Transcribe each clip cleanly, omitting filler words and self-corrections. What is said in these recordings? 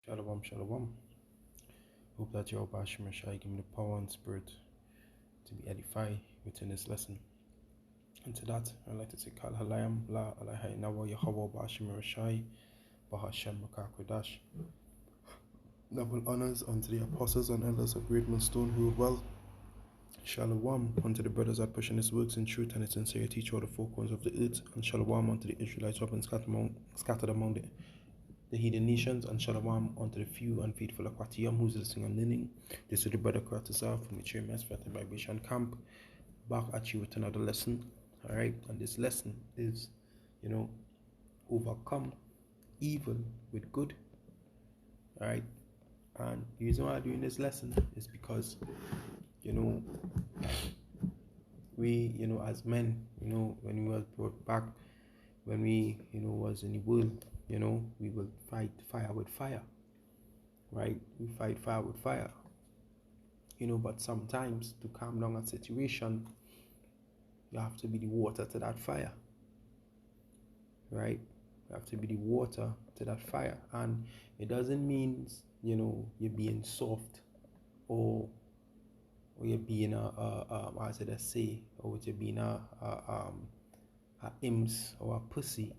Shalom, shalom. Hope that your Bashim Shai give me the power and spirit to be edified within this lesson. And to that, I'd like to say Kal Halayam La Alahai Nawa Yahweh Bashim Shai Bahashem Makakwadash. Double honors unto the apostles and elders of Great Millstone who ruled well. Shalom unto the brothers that pushing his works in truth and in sincerity to all the four corners of the earth. And shalom unto the Israelites who have been scattered among the heathen nations, and shalom unto the few and faithful Akwatiyam who's listening and learning. This is the brother Kratasa from the GMS Vibration Camp, back at you with another lesson. Alright, and this lesson is, overcome evil with good. Alright, and the reason why I'm doing this lesson is because, we, as men, when we were brought back, when we, was in the world, we will fight fire with fire, right? We fight fire with fire, but sometimes to calm down a situation, you have to be the water to that fire, right? You have to be the water to that fire, and it doesn't mean, you're being soft or you're being as I say, or you're being a imps or a pussy.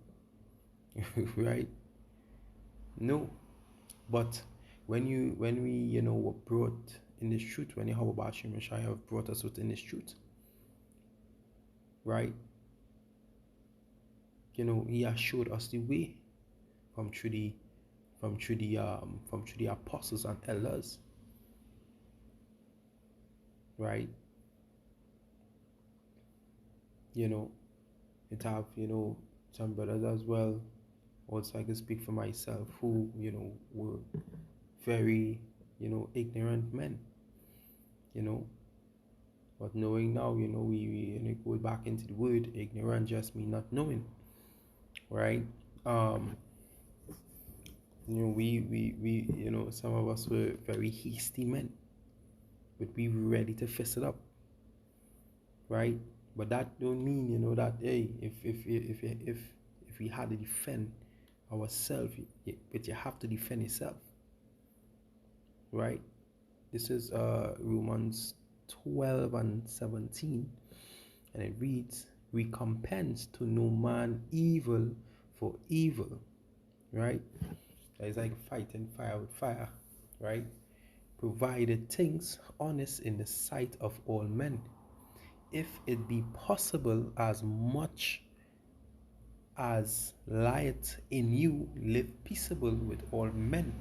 Right? No, but when we were brought in this truth, when Yahweh Bashim Messiah have brought us within this truth, right? He has showed us the way from through the apostles and elders, right? It have some brothers as well. Also, I can speak for myself, who were very ignorant men, but knowing now, we go back into the word. Ignorant just mean not knowing, right? We some of us were very hasty men, but we were ready to fess it up, right? But that don't mean that hey, if we had to defend ourselves, but you have to defend yourself, right? This is Romans 12 and 17, and it reads, recompense to no man evil for evil, right? It's like fighting fire with fire, right? Provided things honest in the sight of all men, if it be possible, as much as light in you, live peaceable with all men,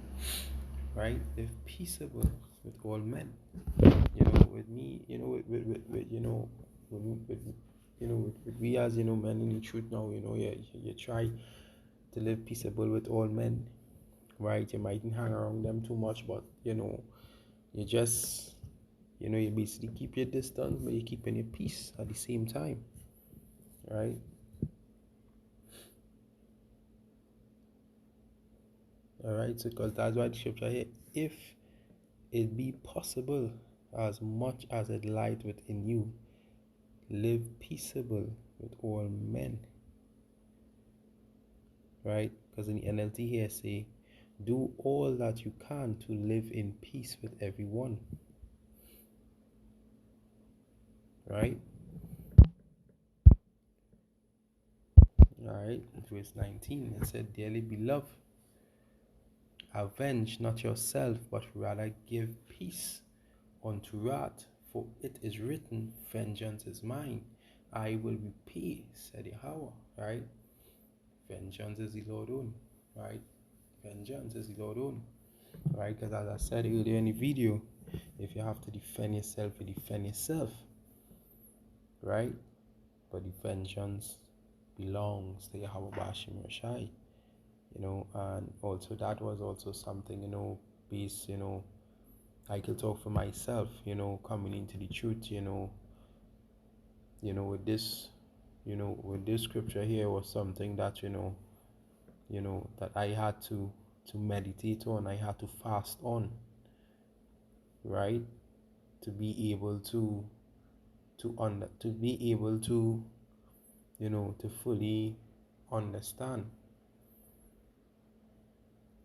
right? Live peaceable with all men. With me, with we as men in the truth now, you try to live peaceable with all men, right? You mightn't hang around them too much, but you just you basically keep your distance, but you're keeping your peace at the same time, right? All right, so because that's why the scripture here, if it be possible, as much as it light within you, live peaceable with all men, right? Because in the NLT here say, do all that you can to live in peace with everyone, right? All right, verse 19, it said, dearly beloved, avenge not yourself, but rather give peace unto wrath, for it is written, vengeance is mine, I will repay, said Yahweh, right? Vengeance is the Lord's own, right? Vengeance is the Lord's own, right? Because as I said earlier in the video, if you have to defend yourself, you defend yourself, right? But the vengeance belongs to Yahweh Bashim Rashai, and also that was also something, based, I could talk for myself, coming into the truth, with this, with this scripture here was something that, that I had to meditate on, I had to fast on, right? To be able to be able to, to fully understand,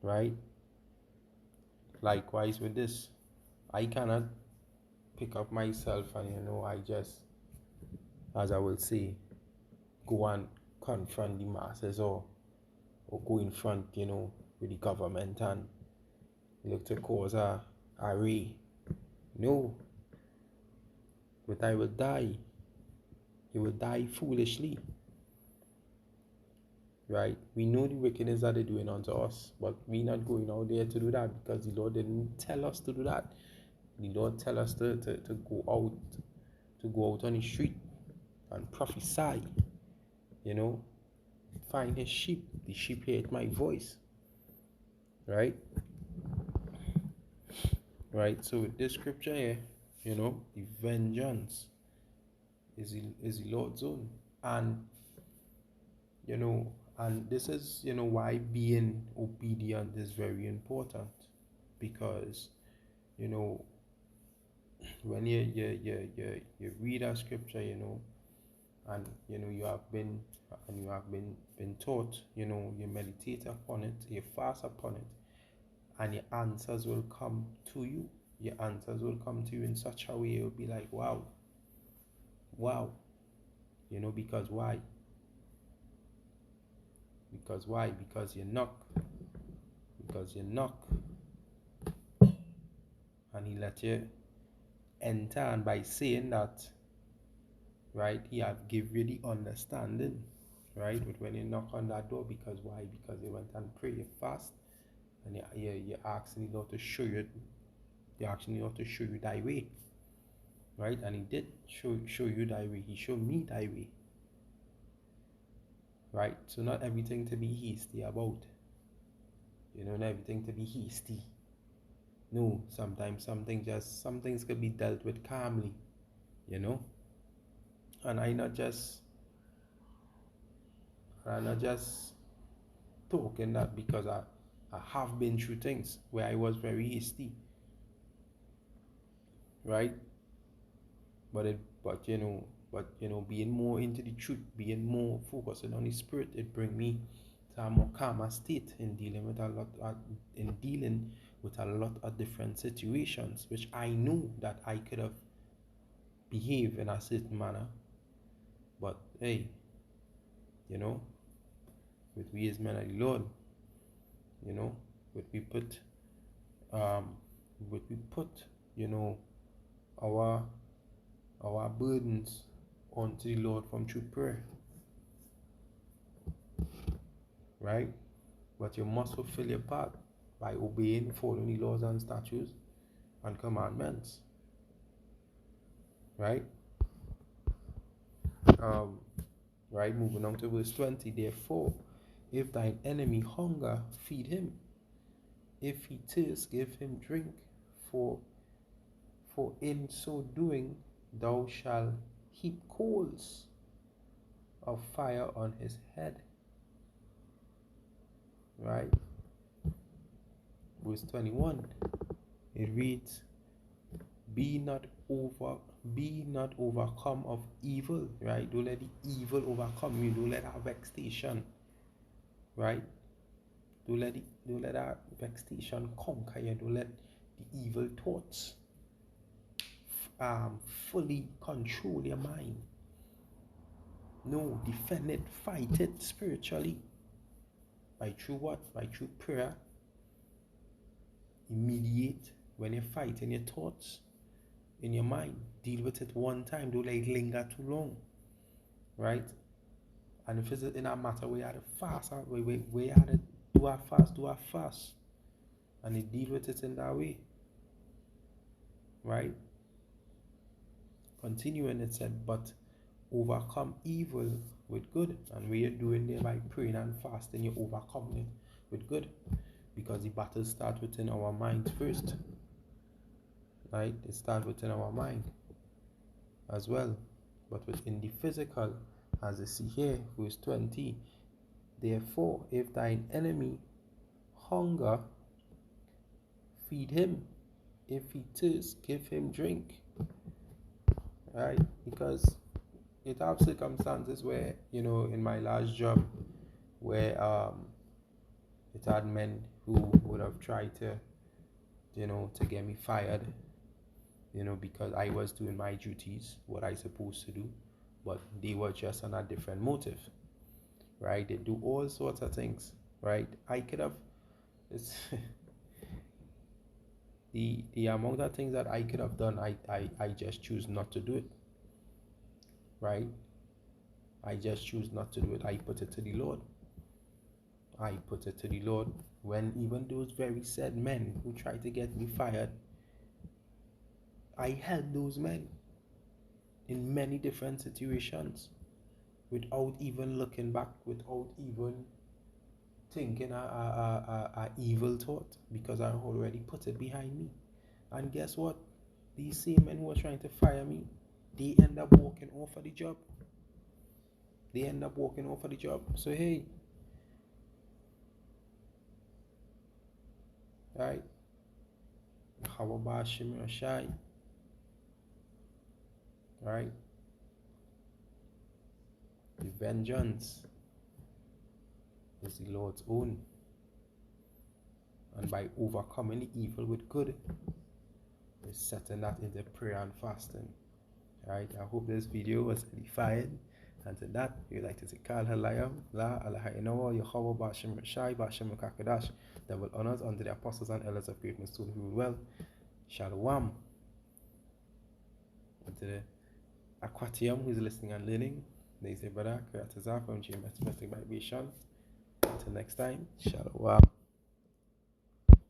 right? Likewise with this, I cannot pick up myself and I just, as I will say, go and confront the masses, or go in front, with the government and look to cause a array. No. But I will die. You will die foolishly. Right? We know the wickedness that they're doing unto us, but we're not going out there to do that because the Lord didn't tell us to do that. The Lord tell us to go out on the street and prophesy, find his sheep. The sheep hear my voice. Right? Right? So with this scripture here, the vengeance is the Lord's own. And and this is why being obedient is very important, because when you read a scripture, and you have been taught, you meditate upon it, you fast upon it, and your answers will come to you. Your answers will come to you in such a way you'll be like, wow, because why? Because you knock, and he let you enter, and by saying that, right, he have give you the understanding, right? But when you knock on that door, because why? Because you went and pray, you fast, and you're asking the Lord to show you. You're asking the Lord to show you thy way, right? And he did show you thy way. He showed me thy way, right? So not everything to be hasty about. Not everything to be hasty. No, sometimes some things could be dealt with calmly, And I'm not just talking that because I have been through things where I was very hasty, right? But being more into the truth, being more focusing on the spirit, it bring me to a more calmer state in dealing with a lot of different situations, which I knew that I could have behaved in a certain manner. But hey, with we as men of the Lord, with we put our burdens onto the Lord from true prayer, right? But you must fulfill your part by obeying, following the laws and statutes and commandments, right? Right, moving on to verse 20. Therefore, if thine enemy hunger, feed him. If he thirst, give him drink. For in so doing, thou shalt heap coals of fire on his head. Right? Verse 21. It reads, Be not overcome of evil, right? Don't let the evil overcome you. Don't let that vexation, right? Don't let that vexation conquer you. Don't let the evil thoughts fully control your mind. No, defend it, fight it spiritually. By through what? By through prayer. Immediate when you're fighting your thoughts in your mind. Deal with it one time. Don't let it linger too long. Right? And if it's in a matter where you have to fast, where you have to do a fast. And you deal with it in that way. Right? Continuing, it said, but overcome evil with good. And what you're doing there by praying and fasting, you're overcoming it with good. Because the battle starts within our minds first. Right? It starts within our mind as well. But within the physical, as you see here, verse 20. Therefore, if thine enemy hunger, feed him. If he thirst, give him drink. Right? Because it have circumstances where, in my last job, where it had men who would have tried to to get me fired, because I was doing my duties, what I supposed to do, but they were just on a different motive, right? They do all sorts of things, right? I could have, it's the amount of things that I could have done, I just choose not to do it, right? I just choose not to do it. I put it to the Lord. I put it to the Lord. When even those very said men who tried to get me fired, I helped those men in many different situations without even looking back, without even thinking a evil thought, because I already put it behind me. And guess what? These same men who were trying to fire me, they end up walking off of the job. So hey, right? How about Shimmy or Shai? Right? The vengeance is the Lord's own. And by overcoming the evil with good, we're setting that into prayer and fasting. Alright, I hope this video was edifying. And to that, we'd like to say Kal Halayam, La Alaha Inawa, Yahweh Bashim Shai, Bashim Kakadash, double honors unto the apostles and elders of greatness to who rule well. Shalom. And to the Aquatium who's listening and learning, they say Brother Kratazar from GMS Vibration. Until next time, Shalom.